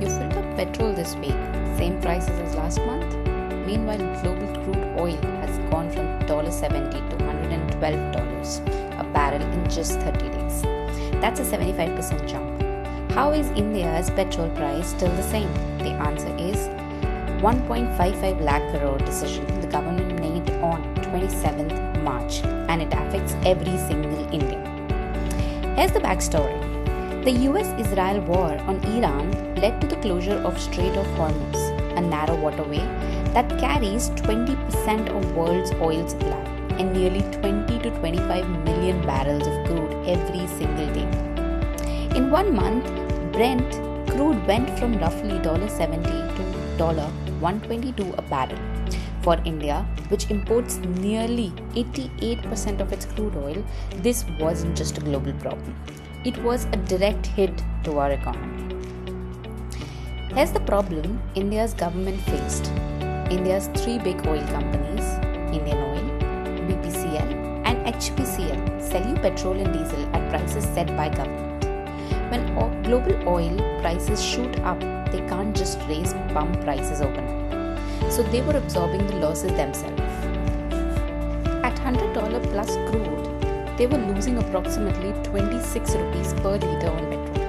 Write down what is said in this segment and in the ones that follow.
You filled up petrol this week, same prices as last month. Meanwhile, global crude oil has gone from $70 to $112 a barrel in just 30 days. That's a 75% jump. How is India's petrol price still the same? The answer is 1.55 lakh crore decision the government made on 27th March, and it affects every single Indian. Here's the backstory. The US-Israel war on Iran led to the closure of Strait of Hormuz, a narrow waterway that carries 20% of world's oil supply and nearly 20 to 25 million barrels of crude every single day. In 1 month, Brent crude went from roughly $70 to $122 a barrel. For India, which imports nearly 88% of its crude oil, this wasn't just a global problem. It was a direct hit to our economy. Here's the problem India's government faced. India's 3 big oil companies, Indian Oil, BPCL and HPCL, sell you petrol and diesel at prices set by government. When global oil prices shoot up, they can't just raise pump prices overnight. So they were absorbing the losses themselves. At $100 plus crude, they were losing approximately 26 rupees per litre on petrol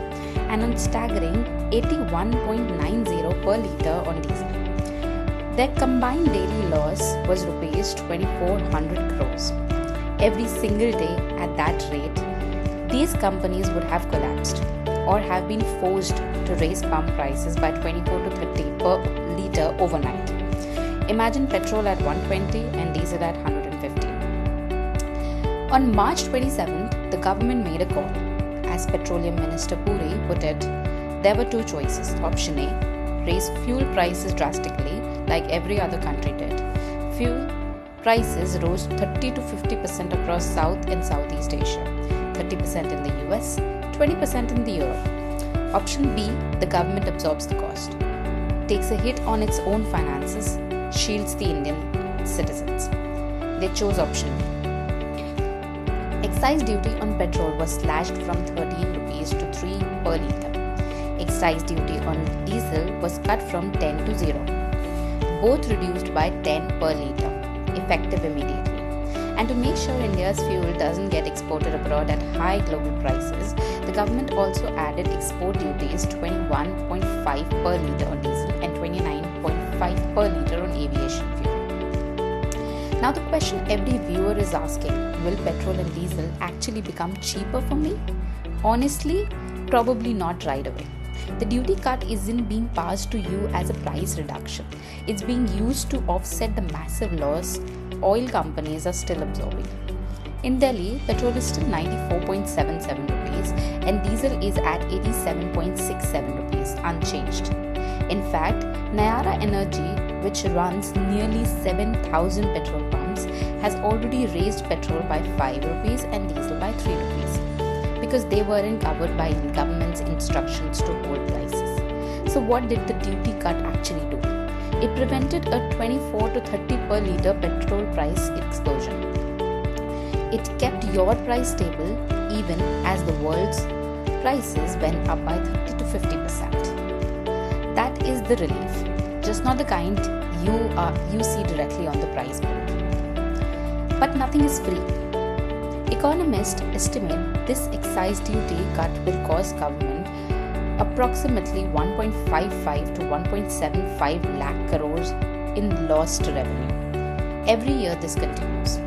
and on staggering 81.90 per litre on diesel. Their combined daily loss was rupees 2,400 crores. Every single day at that rate, these companies would have collapsed or have been forced to raise pump prices by 24 to 30 per litre overnight. Imagine petrol at 120 and diesel at 150. On March 27th, the government made a call. As Petroleum Minister Puri put it, there were 2 choices. Option A, raise fuel prices drastically like every other country did. Fuel prices rose 30 to 50% across South and Southeast Asia, 30% in the US, 20% in the Europe. Option B, the government absorbs the cost, takes a hit on its own finances, shields the Indian citizens. They chose option B. Excise duty on petrol was slashed from 13 rupees to 3 per litre. Excise duty on diesel was cut from 10 to 0. Both reduced by 10 per litre, effective immediately. And to make sure India's fuel doesn't get exported abroad at high global prices, the government also added export duties 21.5 per litre on diesel and 29.5 per litre on aviation fuel. Now the question every viewer is asking, will petrol and diesel actually become cheaper for me? Honestly, probably not right away. The duty cut isn't being passed to you as a price reduction. It's being used to offset the massive loss oil companies are still absorbing. In Delhi, petrol is still 94.77 rupees and diesel is at 87.67 rupees, unchanged. In fact, Nayara Energy, which runs nearly 7,000 petrol pumps, has already raised petrol by 5 rupees and diesel by 3 rupees because they weren't covered by government's instructions to hold prices. So what did the duty cut actually do? It prevented a 24 to 30 per litre petrol price explosion. It kept your price stable even as the world's prices went up by 30 to 50%. That is the relief, just not the kind you see directly on the price board. But nothing is free. Economists estimate this excise duty cut will cost government approximately 1.55 to 1.75 lakh crores in lost revenue. Every year this continues.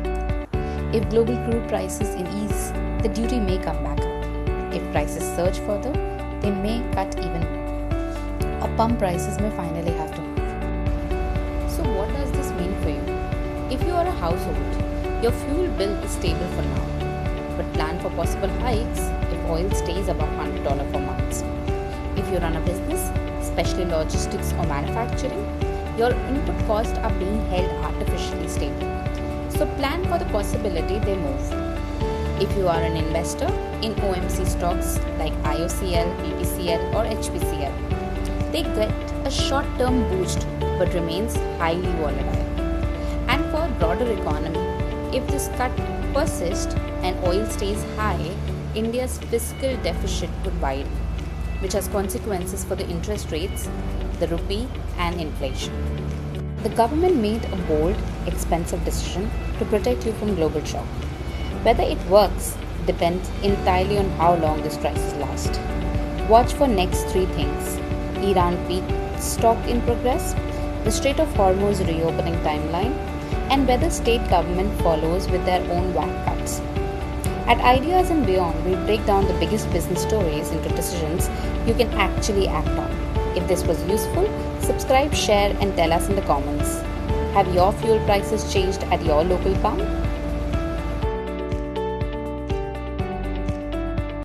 If global crude prices ease, the duty may come back up. If prices surge further, they may cut even more. Or pump prices may finally have to move. So what does this mean for you? If you are a household, your fuel bill is stable for now, but plan for possible hikes if oil stays above $100 for months. If you run a business, especially logistics or manufacturing, your input costs are being held artificially stable. So plan for the possibility they move. If you are an investor in OMC stocks like IOCL, BPCL or HPCL, they get a short-term boost but remains highly volatile. And for a broader economy, if this cut persists and oil stays high, India's fiscal deficit could widen. which has consequences for the interest rates, the rupee, and inflation. The government made a bold, expensive decision to protect you from global shock. Whether it works depends entirely on how long this crisis lasts. Watch for next three things: Iran peace talk in progress, the Strait of Hormuz reopening timeline, and whether state government follows with their own VAT cuts. At Ideas and Beyond, we break down the biggest business stories into decisions you can actually act on. If this was useful, subscribe, share, and tell us in the comments. Have your fuel prices changed at your local pump?